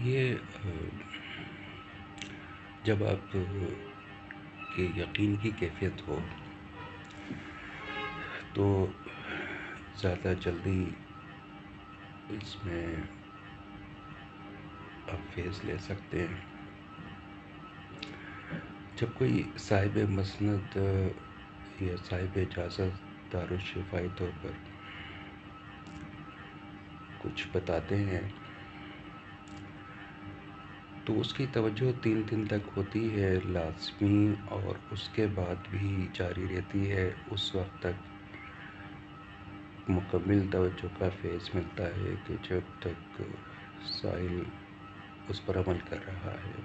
یہ جب آپ کے یقین کی کیفیت ہو تو زیادہ جلدی اس میں آپ فیض لے سکتے ہیں. جب کوئی صاحب مسند یا صاحب اجازت دارالشفائی طور پر کچھ بتاتے ہیں تو اس کی توجہ 3 دن تک ہوتی ہے لازمی، اور اس کے بعد بھی جاری رہتی ہے اس وقت تک مکمل توجہ کا فیض ملتا ہے کہ جب تک سائل اس پر عمل کر رہا ہے.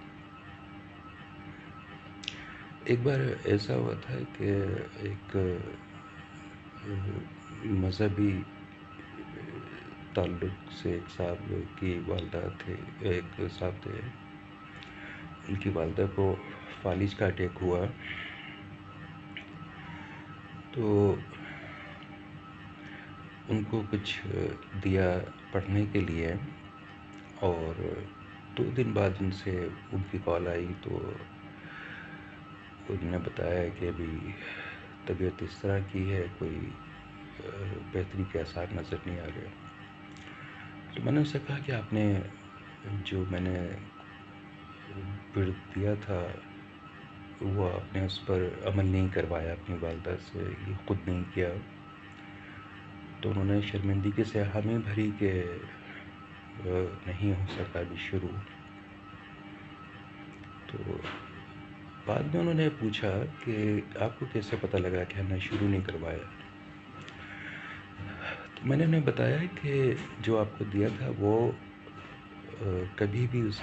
ایک بار ایسا ہوا تھا کہ ایک مذہبی تعلق سے ایک صاحب کی والدہ تھے، ایک صاحب تھے، ان کی والدہ کو فالج کا اٹیک ہوا. تو ان کو کچھ دیا پڑھنے کے لیے، اور 2 دن بعد ان سے ان کی کال آئی تو انہوں نے بتایا کہ ابھی طبیعت اس طرح کی ہے، کوئی بہتری کے آثار نظر نہیں آ رہے. تو میں نے ان سے کہا کہ آپ نے جو میں نے پڑھ دیا تھا وہ آپ نے اس پر عمل نہیں کروایا اپنی والدہ سے، یہ خود نہیں کیا. تو انہوں نے شرمندگی سے حامی بھری کہ نہیں ہو سکا ابھی شروع. تو بعد میں انہوں نے پوچھا کہ آپ کو کیسے پتہ لگا کہ ہم نے شروع نہیں کروایا. تو میں نے انہیں بتایا کہ جو آپ کو دیا تھا وہ کبھی بھی اس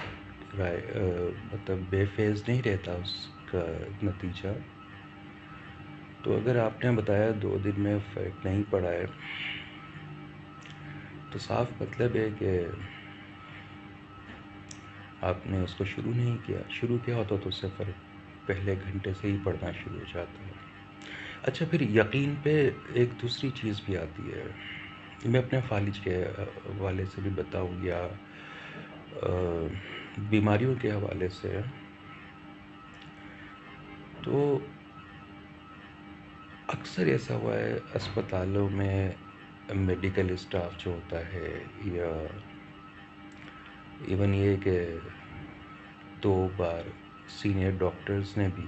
مطلب بے فیض نہیں رہتا اس کا نتیجہ. تو اگر آپ نے بتایا 2 دن میں فرق نہیں پڑا ہے تو صاف مطلب ہے کہ آپ نے اس کو شروع نہیں کیا. شروع کیا ہوتا تو اس سے فرق پہلے گھنٹے سے ہی پڑنا شروع ہو جاتا ہے. اچھا، پھر یقین پہ ایک دوسری چیز بھی آتی ہے. میں اپنے فالج کے حوالے سے بھی بتاؤں یا بیماریوں کے حوالے سے. تو اکثر ایسا ہوا ہے اسپتالوں میں میڈیکل اسٹاف جو ہوتا ہے، یا ایون یہ کہ 2 بار سینئر ڈاکٹرز نے بھی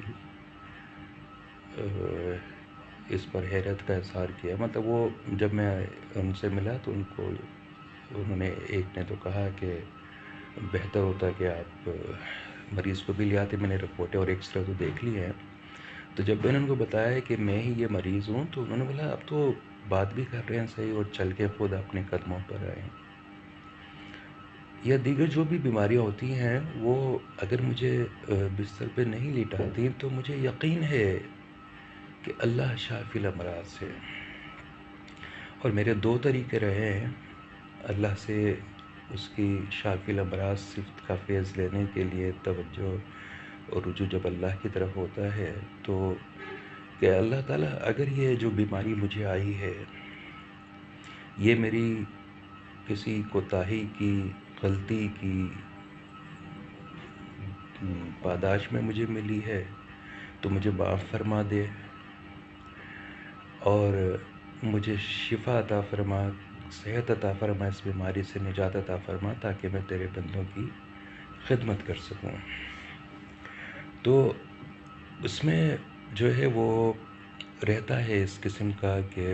اس پر حیرت کا اظہار کیا. مطلب وہ جب میں ان سے ملا تو انہوں نے ایک نے تو کہا کہ بہتر ہوتا کہ آپ مریض کو بھی لے آتے، میں نے رپورٹیں اور ایکسرے تو دیکھ لی ہیں. تو جب میں نے ان کو بتایا کہ میں ہی یہ مریض ہوں تو انہوں نے بولا اب تو بات بھی کر رہے ہیں صحیح اور چل کے خود اپنے قدموں پر آئے. یا دیگر جو بھی بیماریاں ہوتی ہیں وہ اگر مجھے بستر پہ نہیں لٹاتی تو مجھے یقین ہے کہ اللہ شافی الامراض ہے. اور میرے 2 طریقے رہے ہیں اللہ سے اس کی شافی الامراض صفت کا فیض لینے کے لیے. توجہ اور رجوع جب اللہ کی طرف ہوتا ہے تو کہ اللہ تعالیٰ اگر یہ جو بیماری مجھے آئی ہے یہ میری کسی کوتاہی کی، غلطی کی پاداش میں مجھے ملی ہے تو مجھے معاف فرما دے اور مجھے شفا عطا فرما، صحت عطا فرما، اس بیماری سے نجات عطا فرما تاکہ میں تیرے بندوں کی خدمت کر سکوں. تو اس میں جو ہے وہ رہتا ہے اس قسم کا کہ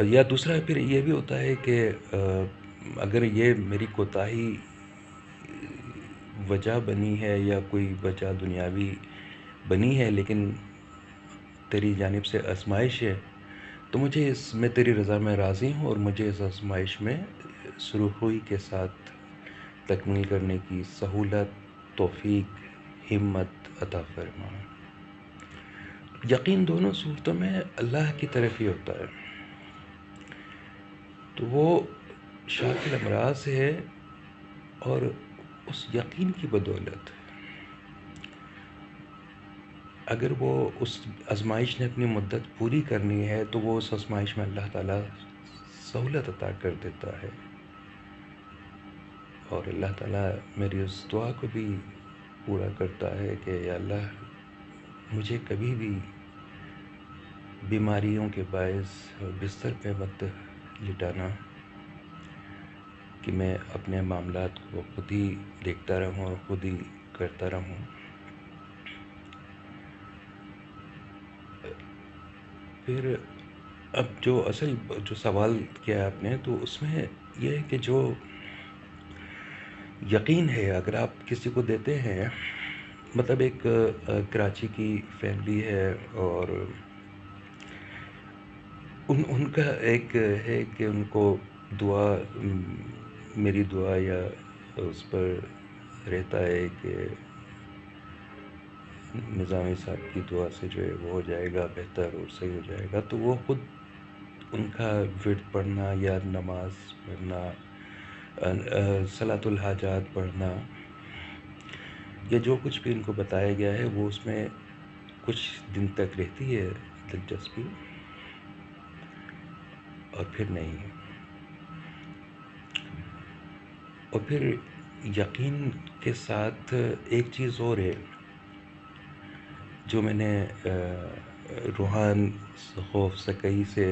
یا دوسرا پھر یہ بھی ہوتا ہے کہ اگر یہ میری کوتاہی وجہ بنی ہے یا کوئی وجہ دنیاوی بنی ہے لیکن تیری جانب سے آزمائش ہے تو مجھے اس میں تیری رضا میں راضی ہوں اور مجھے اس آزمائش میں سرخروئی کے ساتھ تکمیل کرنے کی سہولت، توفیق، ہمت عطا فرما. یقین دونوں صورتوں میں اللہ کی طرف ہی ہوتا ہے. تو وہ شافی الامراض ہے اور اس یقین کی بدولت اگر وہ اس آزمائش نے اپنی مدت پوری کرنی ہے تو وہ اس آزمائش میں اللہ تعالیٰ سہولت عطا کر دیتا ہے. اور اللہ تعالیٰ میری اس دعا کو بھی پورا کرتا ہے کہ یا اللہ مجھے کبھی بھی بیماریوں کے باعث بستر پہ مت لٹانا، کہ میں اپنے معاملات کو خود ہی دیکھتا رہوں اور خود ہی کرتا رہوں۔ پھر اب جو سوال کیا آپ نے، تو اس میں یہ ہے کہ جو یقین ہے اگر آپ کسی کو دیتے ہیں، مطلب ایک کراچی کی فیملی ہے اور ان کا ایک ہے کہ ان کو دعا، میری دعا یا اس پر رہتا ہے کہ نظامی صاحب کی دعا سے جو ہے وہ ہو جائے گا بہتر اور صحیح ہو جائے گا، تو وہ خود ان کا ورد پڑھنا یا نماز پڑھنا، صلاۃ الحاجات پڑھنا، یا جو کچھ بھی ان کو بتایا گیا ہے، وہ اس میں کچھ دن تک رہتی ہے دلچسپی، اور پھر نہیں۔ اور پھر یقین کے ساتھ ایک چیز اور ہے جو میں نے روحان خوف سکئی سے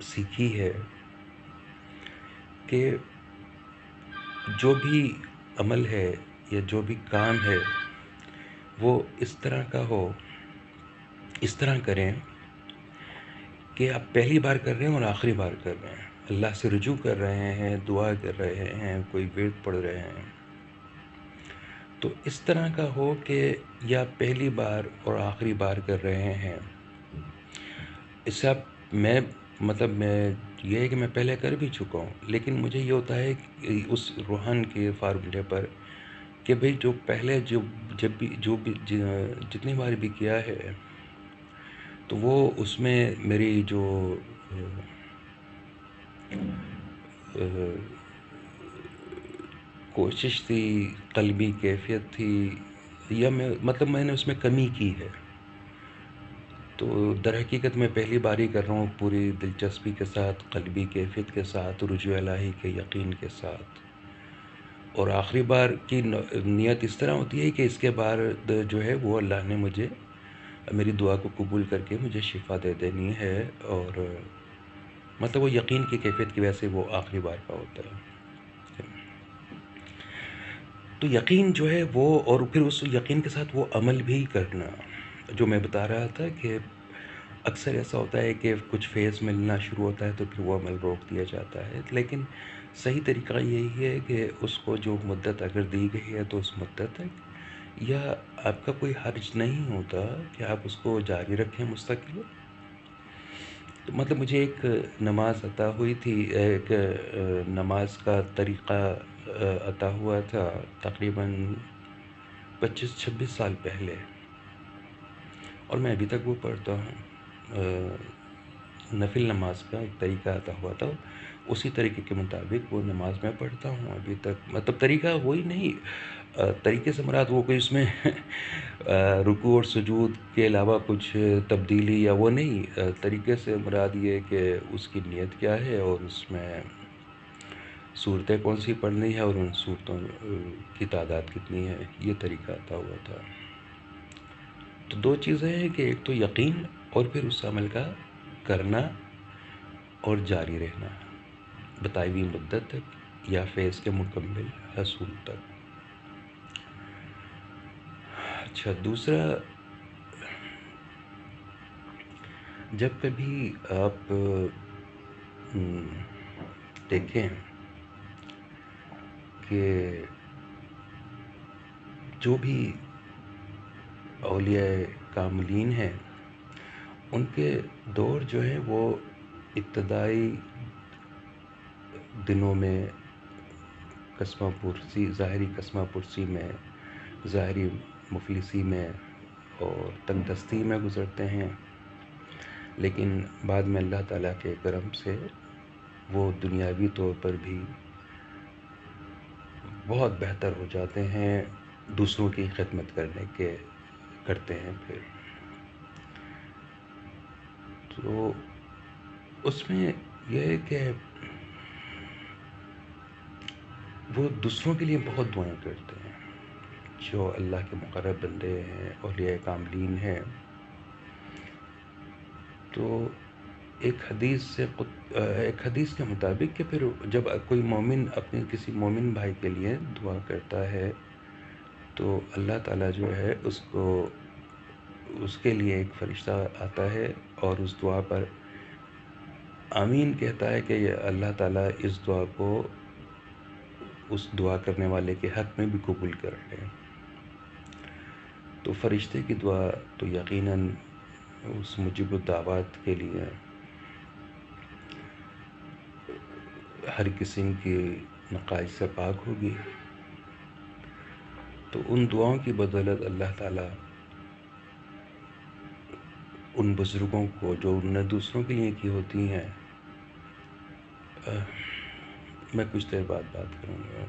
سیکھی ہے، کہ جو بھی عمل ہے یا جو بھی کام ہے وہ اس طرح کا ہو، اس طرح کریں کہ آپ پہلی بار کر رہے ہیں اور آخری بار کر رہے ہیں، اللہ سے رجوع کر رہے ہیں، دعا کر رہے ہیں، کوئی ورد پڑھ رہے ہیں، تو اس طرح کا ہو کہ یا پہلی بار اور آخری بار کر رہے ہیں۔ اس سے میں یہ ہے کہ میں پہلے کر بھی چکا ہوں، لیکن مجھے یہ ہوتا ہے کہ اس روحان کے فارمولے پر کہ بھئی جو پہلے جتنی بار بھی کیا ہے، تو وہ اس میں میری جو کوشش تھی، قلبی کیفیت تھی، یا میں نے اس میں کمی کی ہے، تو در حقیقت میں پہلی باری کر رہا ہوں پوری دلچسپی کے ساتھ، قلبی کیفیت کے ساتھ، رجوع الہی کے یقین کے ساتھ، اور آخری بار کی نیت اس طرح ہوتی ہے کہ اس کے بعد جو ہے وہ اللہ نے مجھے میری دعا کو قبول کر کے مجھے شفا دے دینی ہے، اور وہ یقین کی کیفیت کی وجہ سے وہ آخری بار کا ہوتا ہے۔ تو یقین جو ہے وہ، اور پھر اس یقین کے ساتھ وہ عمل بھی کرنا، جو میں بتا رہا تھا کہ اکثر ایسا ہوتا ہے کہ کچھ فیض ملنا شروع ہوتا ہے تو پھر وہ عمل روک دیا جاتا ہے، لیکن صحیح طریقہ یہی ہے کہ اس کو جو مدت اگر دی گئی ہے تو اس مدت تک، یا آپ کا کوئی حرج نہیں ہوتا کہ آپ اس کو جاری رکھیں مستقل۔ تو مجھے ایک نماز عطا ہوئی تھی، ایک نماز کا طریقہ عطا ہوا تھا تقریباً 25-26 سال پہلے، اور میں ابھی تک وہ پڑھتا ہوں۔ نفل نماز کا ایک طریقہ عطا ہوا تھا، اسی طریقے کے مطابق وہ نماز میں پڑھتا ہوں ابھی تک۔ طریقہ وہی نہیں، طریقے سے مراد وہ کوئی اس میں رکوع اور سجود کے علاوہ کچھ تبدیلی یا وہ نہیں، طریقے سے مراد یہ کہ اس کی نیت کیا ہے اور اس میں صورتیں کون سی پڑھنی ہے اور ان صورتوں کی تعداد کتنی ہے، یہ طریقہ عطا ہوا تھا۔ تو دو چیزیں ہیں کہ ایک تو یقین، اور پھر اس عمل کا کرنا اور جاری رہنا بتائی ہوئی مدت تک یا فیض کے مکمل حصول تک۔ اچھا، دوسرا، جب کبھی آپ دیکھیں کہ جو بھی اولیاء کاملین ہیں، ان کے دور جو ہے وہ ابتدائی دنوں میں قسمہ پرسی، ظاہری قسمہ پرسی میں، ظاہری مفلسی میں اور تنگ دستی میں گزرتے ہیں، لیکن بعد میں اللہ تعالیٰ کے کرم سے وہ دنیاوی طور پر بھی بہت بہتر ہو جاتے ہیں، دوسروں کی خدمت کرتے ہیں پھر۔ تو اس میں یہ ہے کہ وہ دوسروں کے لیے بہت دعائیں کرتے ہیں، جو اللہ کے مقرب بندے ہیں، اولیاء کاملین ہیں. تو ایک حدیث کے مطابق کہ پھر جب کوئی مومن اپنے کسی مومن بھائی کے لیے دعا کرتا ہے تو اللہ تعالیٰ جو ہے اس کے لیے ایک فرشتہ آتا ہے اور اس دعا پر آمین کہتا ہے کہ یہ اللہ تعالیٰ اس دعا کو اس دعا کرنے والے کے حق میں بھی قبول کر لیں. تو فرشتے کی دعا تو یقیناً اس مجیب الدعوات کے لیے ہر قسم کی نقائص سے پاک ہوگی. تو ان دعاؤں کی بدولت اللہ تعالیٰ ان بزرگوں کو جو انہوں نے دوسروں کے لیے کی ہوتی ہیں، میں کچھ دیر بعد بات کروں گا.